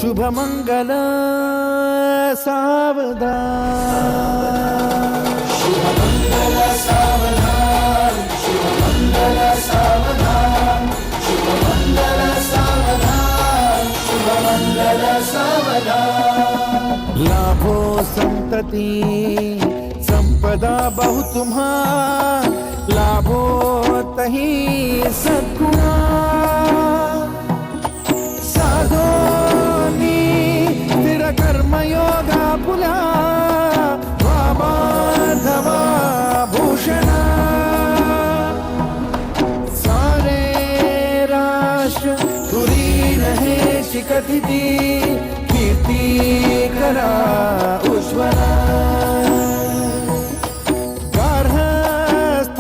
शुभ मंगल सावधान, शुभ मंगल सावधान, शुभ मंगल सावधान, शुभ मंगल सावधान, शुभ मंगल सावधान। लाभो संतति संपदा बहु तुम्हा, लाभो तही सद्गुणा। साधोनी स्थिर कर्मयोगा पुला, वामाधवा भूषणा। सारे राष्ट्र तुरी रहे शिखतिथि, कीर्ति करा उज्ज्वला। गार्हस्थाश्रम